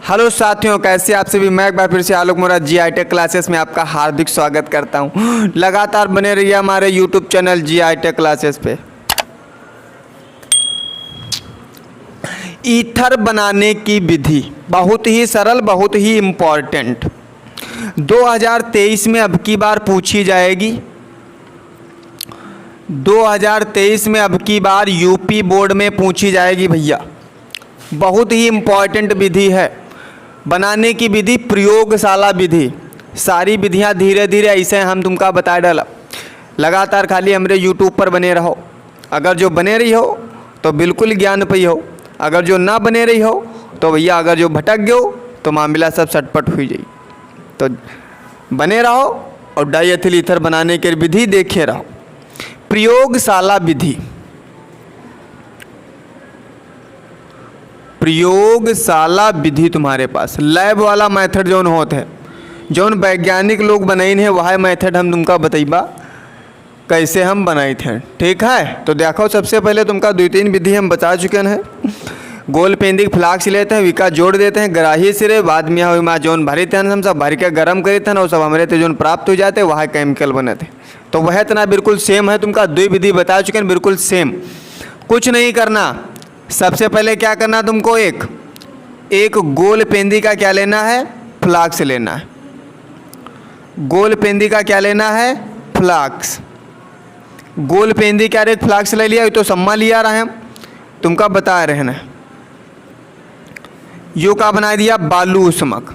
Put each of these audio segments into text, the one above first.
Hello साथियों, कैसे आप सभी। मैं एक बार फिर से आलोक मोरा GI टेक क्लासेस में आपका हार्दिक स्वागत करता हूं। लगातार बने रहिए हमारे YouTube channel GI tech classes पे। ईथर बनाने की विधि बहुत ही सरल, बहुत ही इम्पॉर्टेंट 2023 में अब की बार पूछी जाएगी। 2023 में अब की बार यूपी बोर्ड में पूछी जाएगी भैया। बहुत ही इम्पॉर्टेंट विधि है बनाने की विधि, प्रयोगशाला विधि। सारी विधियां धीरे धीरे ऐसे हम तुमका बता डाला। लगातार खाली हमारे यूट्यूब पर बने रहो। अगर जो बने रही हो तो बिल्कुल ज्ञान पई हो, अगर जो ना बने रही हो तो भैया अगर जो भटक गए हो तो मामला सब सटपट हुई जाए। तो बने रहो और डाइएथिल ईथर बनाने की विधि देखे रहो। प्रयोगशाला विधि, प्रयोगशाला विधि तुम्हारे पास लैब वाला मेथड जौन होते हैं, जौन वैज्ञानिक लोग बनाइन है वह मेथड हम तुमका बतैबा कैसे हम बनाए थे। ठीक है, तो देखो सबसे पहले तुमका 2-3 विधि हम बता चुके हैं। गोल पेंदी फ्लाक्स लेते हैं, विका जोड़ देते हैं ग्राही सिरे, बाद में हुई जौन भरी थे हम सब भर के गर्म करे थे और सब हमारे थे जौन प्राप्त हो जाते वह केमिकल बने थे। तो वह इतना बिल्कुल सेम है। तुमका 2 विधि बता चुके हैं बिल्कुल सेम। कुछ नहीं करना, सबसे पहले क्या करना तुमको, एक गोल पेंदी का क्या लेना है, फ्लाक्स लेना है। गोल पेंदी का क्या लेना है, फ्लाक्स। गोल पेंदी क्या रे, फ्लाक्स ले लिया, तो सम्मा लिया रहे हम तुमका बता रहे हैं। यो का बना दिया बालू उष्मक।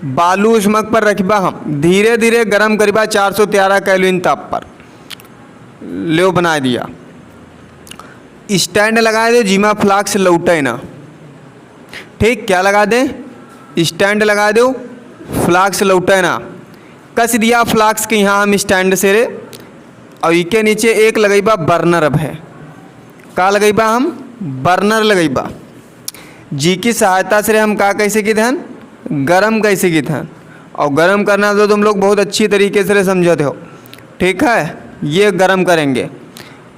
बालू उष्मक पर रखबा हम धीरे धीरे गर्म करीबा 413 केल्विन ताप पर ले बना दिया। स्टैंड लगा दे जिमा फ्लाक्स लौटे ना। ठीक, क्या लगा दे, स्टैंड लगा दो, फ्लाक्स लौटे ना। कस दिया फ्लाक्स के यहाँ हम स्टैंड से रे, और इसके नीचे एक लगेबा बर्नर। अब है का लगेबा, हम बर्नर लगेबा, जी की सहायता से हम का कैसे की ध्यान, गरम कैसे की ध्यान। और गरम करना तो तुम लोग बहुत अच्छी तरीके से समझते हो। ठीक है, ये गरम करेंगे।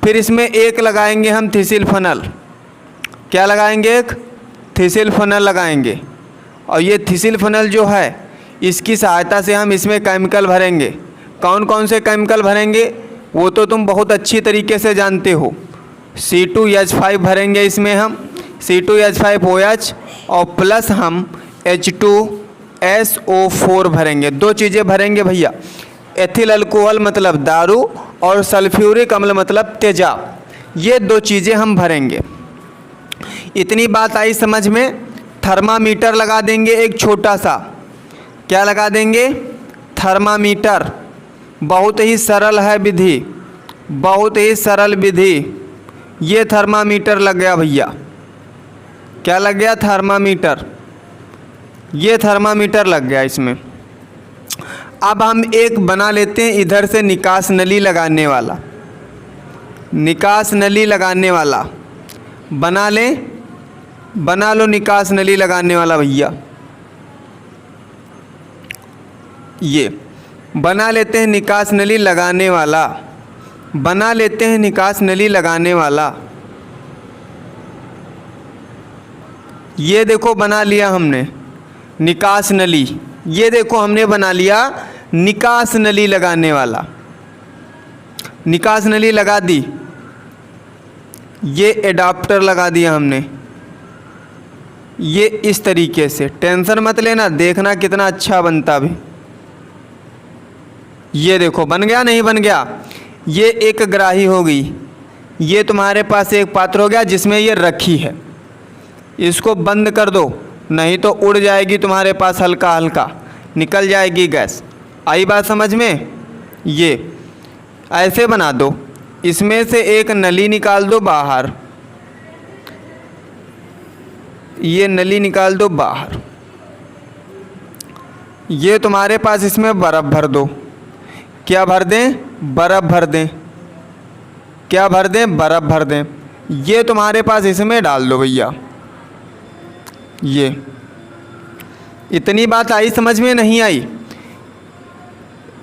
फिर इसमें एक लगाएंगे हम थिसिल फनल। क्या लगाएंगे, एक थिसिल फनल लगाएंगे। और ये थिसिल फनल जो है इसकी सहायता से हम इसमें केमिकल भरेंगे। कौन कौन से केमिकल भरेंगे वो तो तुम बहुत अच्छी तरीके से जानते हो। C2H5 भरेंगे इसमें हम, C2H5OH, और प्लस हम H2SO4 भरेंगे। 2 चीज़ें भरेंगे भैया, एथिल अल्कोहल मतलब दारू और सल्फ्यूरिक अम्ल मतलब तेजाब। ये 2 चीज़ें हम भरेंगे। इतनी बात आई समझ में। थर्मामीटर लगा देंगे एक छोटा सा। क्या लगा देंगे, थर्मामीटर। बहुत ही सरल है विधि, बहुत ही सरल विधि। ये थर्मामीटर लग गया भैया। क्या लग गया, थर्मामीटर। ये थर्मामीटर लग गया इसमें। अब हम एक बना लेते हैं इधर से निकास नली लगाने वाला। निकास नली लगाने वाला बना लें, बना लो निकास नली लगाने वाला भैया। ये बना लेते हैं निकास नली लगाने वाला, बना लेते हैं निकास नली लगाने वाला। ये देखो बना लिया हमने निकास नली। ये देखो हमने बना लिया निकास नली लगाने वाला। निकास नली लगा दी, ये एडाप्टर लगा दिया हमने। ये इस तरीके से, टेंशन मत लेना, देखना कितना अच्छा बनता भी। ये देखो बन गया, नहीं बन गया। ये एक ग्राही हो गई। ये तुम्हारे पास एक पात्र हो गया जिसमें ये रखी है। इसको बंद कर दो, नहीं तो उड़ जाएगी तुम्हारे पास, हल्का हल्का निकल जाएगी गैस। आई बात समझ में। ये ऐसे बना दो, इसमें से एक नली निकाल दो बाहर, ये नली निकाल दो बाहर। ये तुम्हारे पास इसमें बर्फ़ भर दो। क्या भर दें, बर्फ़ भर दें। क्या भर दें, बर्फ़ भर दें। ये तुम्हारे पास इसमें डाल दो भैया। ये इतनी बात आई समझ में, नहीं आई?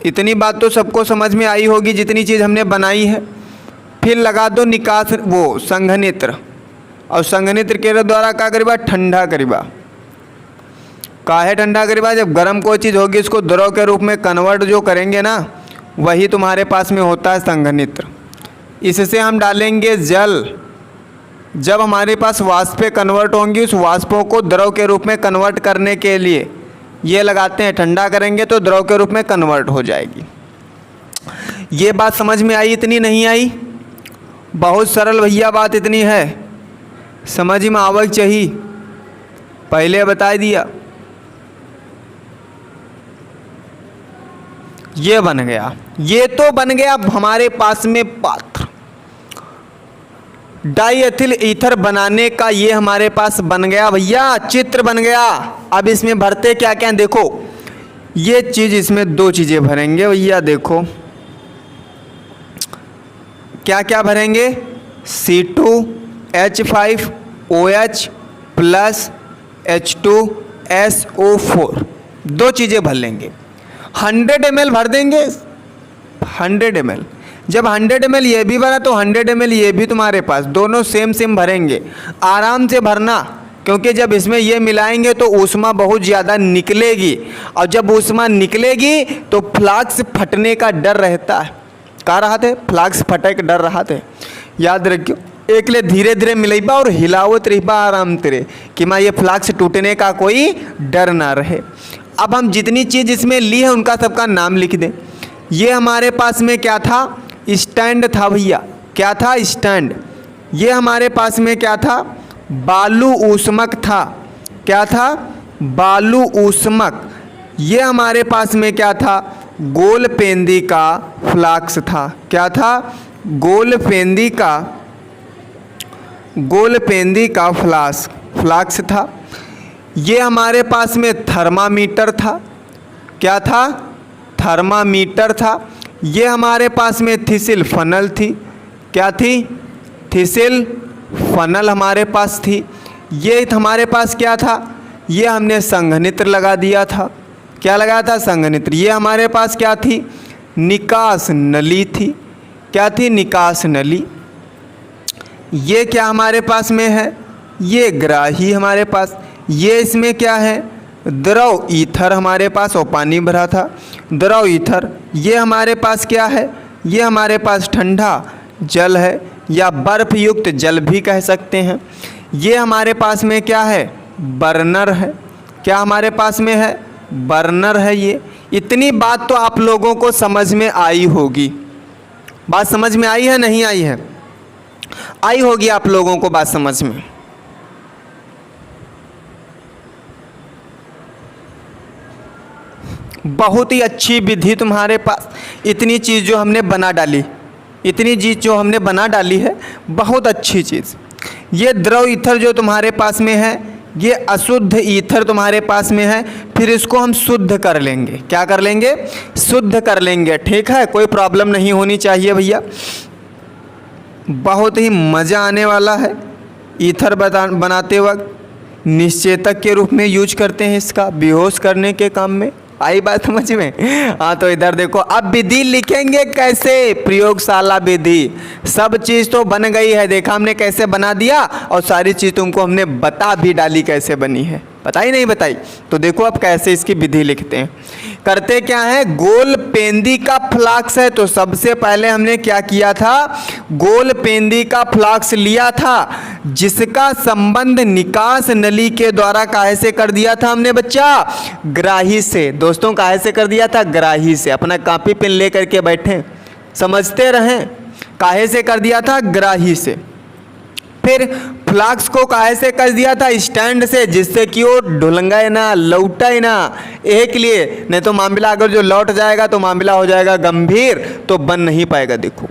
इतनी बात तो सबको समझ में आई होगी जितनी चीज़ हमने बनाई है। फिर लगा दो निकास वो संघनित्र, और संघनित्र के द्वारा क्या करीबा, ठंडा करीबा। काहे ठंडा करे बाद, जब गर्म कोई चीज़ होगी उसको द्रव के रूप में कन्वर्ट जो करेंगे ना, वही तुम्हारे पास में होता है संघनित्र। इससे हम डालेंगे जल, जब हमारे पास वाष्पें कन्वर्ट होंगी उस वाष्पों को द्रव के रूप में कन्वर्ट करने के लिए ये लगाते हैं, ठंडा करेंगे तो द्रव के रूप में कन्वर्ट हो जाएगी। ये बात समझ में आई? इतनी नहीं आई? बहुत सरल भैया बात इतनी है, समझ में आवक चाहिए, पहले बता दिया। ये बन गया, ये तो बन गया हमारे पास में पात्र। डाईएथिल ईथर बनाने का ये हमारे पास बन गया भैया, चित्र बन गया। अब इसमें भरते क्या क्या देखो, ये चीज़ इसमें दो चीज़ें भरेंगे भैया, देखो क्या क्या भरेंगे, C2H5OH प्लस H2SO4, दो चीज़ें भर लेंगे। 100 ml भर देंगे, 100 ml। जब 100 ml ये भी भरा तो 100 ml ये भी तुम्हारे पास, दोनों सेम भरेंगे। आराम से भरना, क्योंकि जब इसमें ये मिलाएंगे तो ऊष्मा बहुत ज़्यादा निकलेगी, और जब ऊष्मा निकलेगी तो फ्लास्क फटने का डर रहता है। कहा रहा थे, फ्लास्क फटे का डर रहा थे, याद रखियो। एक ले धीरे धीरे मिलेबा और हिलावत रहीबा आराम तेरे, कि मैं ये फ्लास्क टूटने का कोई डर ना रहे। अब हम जितनी चीज़ इसमें ली है उनका सबका नाम लिख दें। ये हमारे पास में क्या था, स्टैंड था भैया, क्या था, स्टैंड। ये हमारे पास में क्या था, बालू ऊष्मक था, क्या था, बालू ऊष्मक। ये हमारे पास में क्या था, गोल पेंदी का फ्लास्क था, क्या था, गोल पेंदी का फ्लास्क था। ये हमारे पास में थर्मामीटर था, क्या था, थर्मामीटर था। ये हमारे पास में थिसिल फनल थी, क्या थी, थिसिल फनल हमारे पास थी। ये हमारे पास क्या था, ये हमने संघनित्र लगा दिया था, क्या लगाया था, संघनित्र। ये हमारे पास क्या थी, निकास नली थी, क्या थी, निकास नली। ये क्या हमारे पास में है, ये ग्राही हमारे पास। ये इसमें क्या है, द्रव ईथर हमारे पास, और पानी भरा था, द्रव ईथर। ये हमारे पास क्या है, ये हमारे पास ठंडा जल है, या बर्फ युक्त जल भी कह सकते हैं। ये हमारे पास में क्या है, बर्नर है, क्या हमारे पास में है, बर्नर है। ये इतनी बात तो आप लोगों को समझ में आई होगी, बात समझ में आई है, नहीं आई है, आई होगी आप लोगों को बात समझ में। बहुत ही अच्छी विधि तुम्हारे पास, इतनी चीज़ जो हमने बना डाली, इतनी चीज़ जो हमने बना डाली है, बहुत अच्छी चीज़। ये द्रव ईथर जो तुम्हारे पास में है, ये अशुद्ध ईथर तुम्हारे पास में है, फिर इसको हम शुद्ध कर लेंगे, क्या कर लेंगे, शुद्ध कर लेंगे, ठीक है। कोई प्रॉब्लम नहीं होनी चाहिए भैया, बहुत ही मज़ा आने वाला है। ईथर बनाते वक्त निश्चेतक के रूप में यूज करते हैं इसका, बेहोश करने के काम में। आई बात समझ में? हाँ, तो इधर देखो, अब विधि लिखेंगे कैसे, प्रयोगशाला विधि। सब चीज़ तो बन गई है, देखा हमने कैसे बना दिया, और सारी चीज़ तुमको हमने बता भी डाली कैसे बनी है, बताई नहीं बताई। तो देखो अब कैसे इसकी विधि लिखते हैं। करते क्या है, गोल पेंदी का फ्लास्क है, तो सबसे पहले हमने क्या किया था, गोल पेंदी का फ्लास्क लिया था, जिसका संबंध निकास नली के द्वारा काहे से कर दिया था हमने बच्चा, ग्राही से। दोस्तों काहे से कर दिया था, ग्राही से। अपना कॉपी पेन लेकर के बैठे, समझते रहें, काहे से कर दिया था, ग्राही से। फिर फ्लास्क को काहे से कर दिया था, स्टैंड से, जिससे कि वो ढुलंगाए ना, लौटाए ना, एक लिए। नहीं तो मामला अगर जो लौट जाएगा तो मामला हो जाएगा गंभीर, तो बन नहीं पाएगा। देखो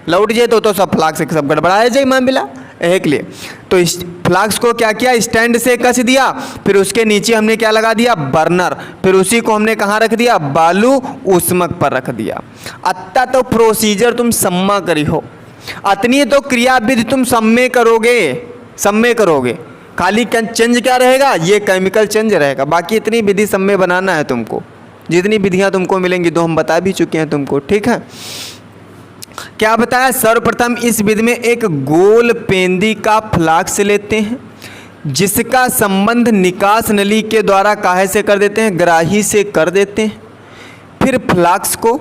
लौट जाए तो सब फ्लास्क सब गड़बड़ाया जाए मामला, एक लिए। तो इस फ्लास्क को क्या किया, स्टैंड से कस दिया, फिर उसके नीचे हमने क्या लगा दिया, बर्नर, फिर उसी को हमने कहाँ रख दिया, बालू ऊष्मक पर रख दिया। अत्ता तो प्रोसीजर तुम सम्मा करी हो, अतनी तो क्रियाविधि तुम सम्मे करोगे। खाली चेंज क्या रहेगा, ये केमिकल चेंज रहेगा, बाकी इतनी विधि सम्मे बनाना है तुमको। जितनी विधियां तुमको मिलेंगी तो हम बता भी चुके हैं तुमको, ठीक है। क्या बताया, सर्वप्रथम इस विधि में एक गोल पेंदी का फ्लास्क लेते हैं, जिसका संबंध निकास नली के द्वारा काहे से कर देते हैं, ग्राही से कर देते हैं। फिर फ्लास्क को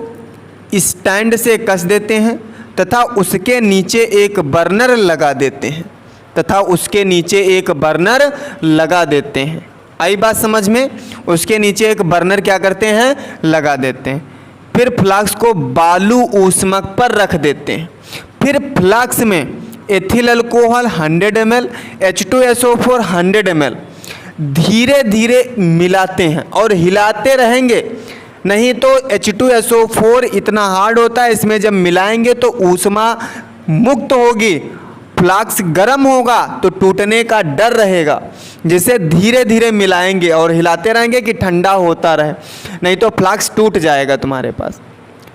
स्टैंड से कस देते हैं तथा उसके नीचे एक बर्नर लगा देते हैं लगा देते हैं। आई बात समझ में? उसके नीचे एक बर्नर क्या करते हैं, लगा देते हैं। फिर फ्लास्क को बालू ऊष्मक पर रख देते हैं। फिर फ्लास्क में ethyl alcohol 100 ml, H2SO4 100 ml धीरे धीरे मिलाते हैं और हिलाते रहेंगे, नहीं तो H2SO4 इतना हार्ड होता है, इसमें जब मिलाएंगे तो ऊष्मा मुक्त होगी, फ्लास्क गर्म होगा तो टूटने का डर रहेगा। जिसे धीरे धीरे मिलाएंगे और हिलाते रहेंगे कि ठंडा होता रहे, नहीं तो फ्लास्क टूट जाएगा तुम्हारे पास।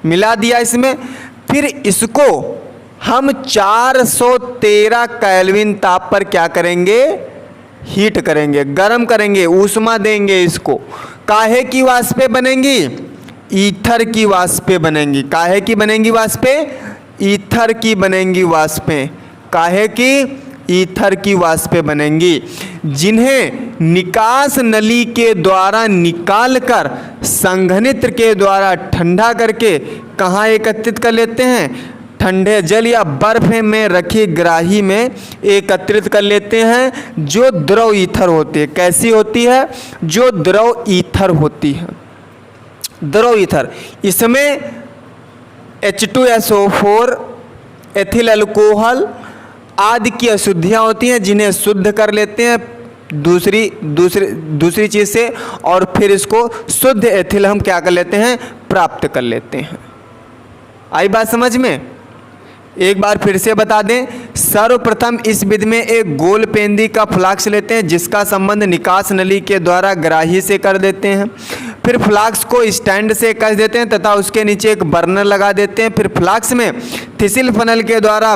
मिला दिया इसमें, फिर इसको हम 413 केल्विन ताप पर क्या करेंगे, हीट करेंगे, गर्म करेंगे, ऊष्मा देंगे इसको। काहे की वाष्पें बनेंगी, ईथर की वाष्पें बनेंगी। काहे की बनेंगी वाष्पें, ईथर की बनेंगी वाष्पें। काहे की, ईथर की वाष्पें बनेंगी, जिन्हें निकास नली के द्वारा निकालकर संघनित्र के द्वारा ठंडा करके कहाँ एकत्रित कर लेते हैं, ठंडे जल या बर्फ में रखी ग्राही में एकत्रित कर लेते हैं, जो द्रव ईथर होती है। कैसी होती है, जो द्रव ईथर होती है, द्रव ईथर। इसमें H2SO4, एथिल अल्कोहल आदि की अशुद्धियाँ होती हैं, जिन्हें शुद्ध कर लेते हैं दूसरी चीज़ से, और फिर इसको शुद्ध एथिल हम क्या कर लेते हैं, प्राप्त कर लेते हैं। आई बात समझ में? एक बार फिर से बता दें, सर्वप्रथम इस विधि में एक गोल पेंदी का फ्लास्क लेते हैं, जिसका संबंध निकास नली के द्वारा ग्राही से कर देते हैं। फिर फ्लास्क को स्टैंड से कस देते हैं तथा उसके नीचे एक बर्नर लगा देते हैं। फिर फ्लास्क में थिसिल फनल के द्वारा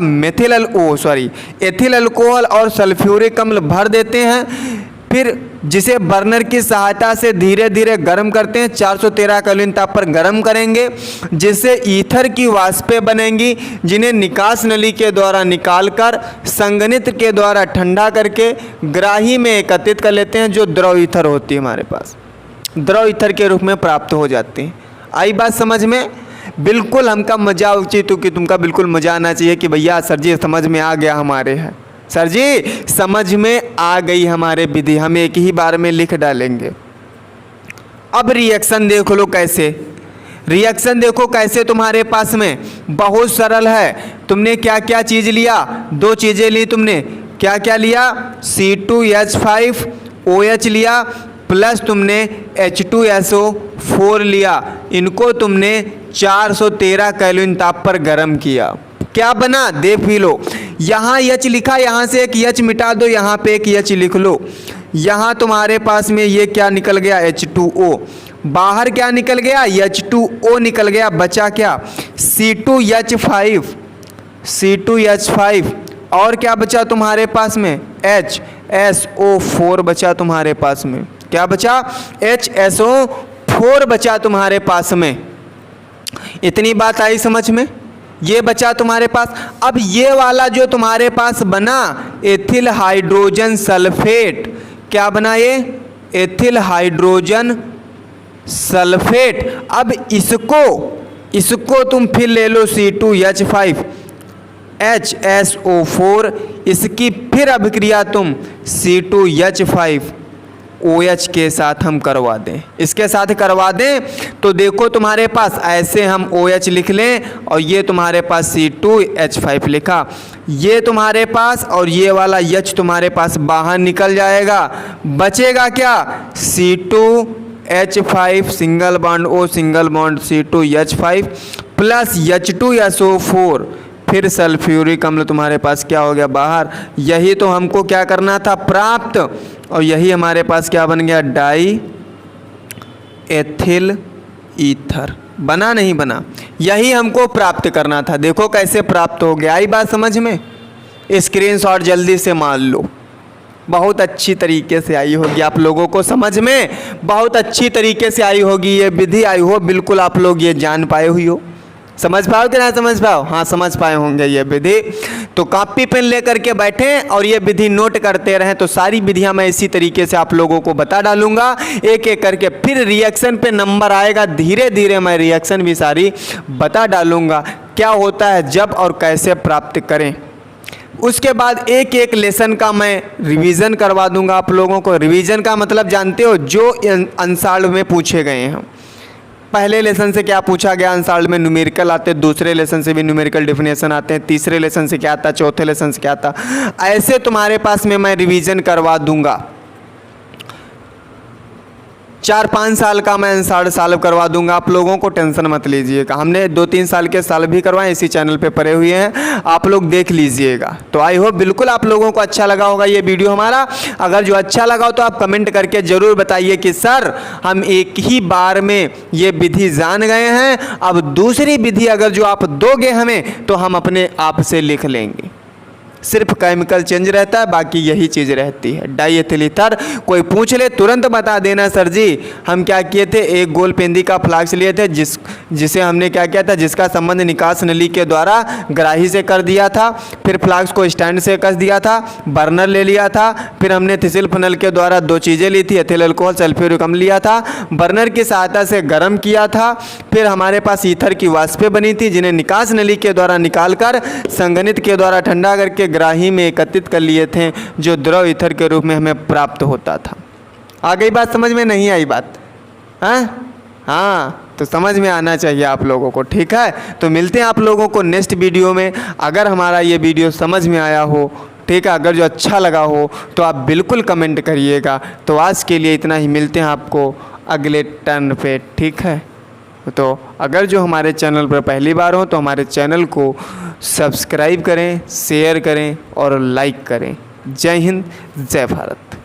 एथिल अल्कोहल और सल्फ्यूरिक अम्ल भर देते हैं। फिर जिसे बर्नर की सहायता से धीरे धीरे गर्म करते हैं, 413 केल्विन ताप पर गर्म करेंगे, जिससे ईथर की वाष्पें बनेंगी, जिन्हें निकास नली के द्वारा निकालकर संघनित्र के द्वारा ठंडा करके ग्राही में एकत्रित कर लेते हैं, जो द्रव ईथर होती है, हमारे पास द्रव ईथर के रूप में प्राप्त हो जाती है। आई बात समझ में? बिल्कुल हमका मजा उचित हो कि तुमका बिल्कुल मजा आना चाहिए कि भैया सर जी समझ में आ गया हमारे है, सर जी समझ में आ गई हमारे विधि, हम एक ही बार में लिख डालेंगे। अब रिएक्शन देख लो कैसे, रिएक्शन देखो कैसे तुम्हारे पास में बहुत सरल है। तुमने क्या क्या चीज़ लिया, दो चीज़ें ली तुमने, क्या क्या लिया, C2H5OH लिया, प्लस तुमने H2SO4 लिया। इनको तुमने 413 केल्विन ताप पर गर्म किया। क्या बना, दे पी लो। यहाँ H लिखा, यहाँ से एक H मिटा दो, यहाँ पे एक H लिख लो। यहाँ तुम्हारे पास में ये क्या निकल गया, H2O। बाहर क्या निकल गया, H2O निकल गया। बचा क्या, C2H5 और क्या बचा तुम्हारे पास में, HSO4 बचा तुम्हारे पास में। क्या बचा, HSO4 बचा तुम्हारे पास में। इतनी बात आई समझ में? ये बचा तुम्हारे पास। अब ये वाला जो तुम्हारे पास बना एथिल हाइड्रोजन सल्फेट, क्या बना ये, एथिल हाइड्रोजन सल्फेट। अब इसको तुम फिर ले लो C2H5HSO4, इसकी फिर अभिक्रिया तुम C2H5OH के साथ हम करवा दें, इसके साथ करवा दें तो देखो तुम्हारे पास ऐसे हम OH लिख लें और ये तुम्हारे पास C2H5 लिखा, ये तुम्हारे पास और ये वाला H तुम्हारे पास बाहर निकल जाएगा। बचेगा क्या, C2H5 single bond O single bond C2H5 plus H2SO4, फिर सल्फ्यूरिक अम्ल तुम्हारे पास क्या हो गया बाहर। यही तो हमको क्या करना था, प्राप्त, और यही हमारे पास क्या बन गया, डाई एथिल ईथर। बना नहीं बना, यही हमको प्राप्त करना था। देखो कैसे प्राप्त हो गया। आई बात समझ में? स्क्रीनशॉट जल्दी से मार लो। बहुत अच्छी तरीके से आई होगी आप लोगों को समझ में, बहुत अच्छी तरीके से आई होगी ये विधि। आई हो बिल्कुल आप लोग ये जान पाए हुई हो। समझ पाओ कि ना समझ पाओ? हाँ समझ पाए होंगे ये विधि। तो कॉपी पेन लेकर के बैठें और ये विधि नोट करते रहें। तो सारी विधियां मैं इसी तरीके से आप लोगों को बता डालूंगा एक एक करके, फिर रिएक्शन पे नंबर आएगा, धीरे धीरे मैं रिएक्शन भी सारी बता डालूंगा क्या होता है जब और कैसे प्राप्त करें। उसके बाद एक एक लेसन का मैं रिवीजन करवा दूंगा आप लोगों को। रिवीजन का मतलब जानते हो, जो अंशाल में पूछे गए हैं। पहले लेसन से क्या पूछा गया, अंशाल में न्यूमेरिकल आते, दूसरे लेसन से भी न्यूमेरिकल डेफिनेशन आते हैं, तीसरे लेसन से क्या आता, चौथे लेसन से क्या आता, ऐसे तुम्हारे पास में मैं रिवीजन करवा दूंगा। 4-5 साल का मैं अंशाल सॉल्व करवा दूंगा आप लोगों को, टेंशन मत लीजिएगा। हमने 2-3 साल के साल भी करवाए, इसी चैनल पे पड़े हुए हैं, आप लोग देख लीजिएगा। तो आई होप बिल्कुल आप लोगों को अच्छा लगा होगा ये वीडियो हमारा। अगर जो अच्छा लगा हो तो आप कमेंट करके ज़रूर बताइए कि सर हम एक ही बार में ये विधि जान गए हैं, अब दूसरी विधि अगर जो आप दोगे हमें तो हम अपने आप से लिख लेंगे। सिर्फ केमिकल चेंज रहता है, बाकी यही चीज़ रहती है, डाई एथिल ईथर। कोई पूछ ले तुरंत बता देना सर जी हम क्या किए थे, एक गोल पेंदी का फ्लास्क लिए थे जिसे हमने क्या किया था, जिसका संबंध निकास नली के द्वारा ग्राही से कर दिया था, फिर फ्लास्क को स्टैंड से कस दिया था, बर्नर ले लिया था, फिर हमने थिसिल फनल के द्वारा 2 चीज़ें ली थी, एथिल अल्कोहल सल्फ्यूरिक अम्ल लिया था, बर्नर की सहायता से गर्म किया था, फिर हमारे पास ईथर की वाष्पें बनी थी जिन्हें निकास नली के द्वारा निकाल कर संघनित के द्वारा ठंडा करके ग्राही में एकत्रित कर लिए थे, जो द्रव ईथर के रूप में हमें प्राप्त होता था। आ गई बात समझ में? नहीं आई बात? हाँ तो समझ में आना चाहिए आप लोगों को, ठीक है। तो मिलते हैं आप लोगों को नेक्स्ट वीडियो में। अगर हमारा ये वीडियो समझ में आया हो, ठीक है, अगर जो अच्छा लगा हो तो आप बिल्कुल कमेंट करिएगा। तो आज के लिए इतना ही, मिलते हैं आपको अगले टर्न पे, ठीक है। तो अगर जो हमारे चैनल पर पहली बार हो तो हमारे चैनल को सब्सक्राइब करें, शेयर करें और लाइक करें। जय हिंद, जय भारत।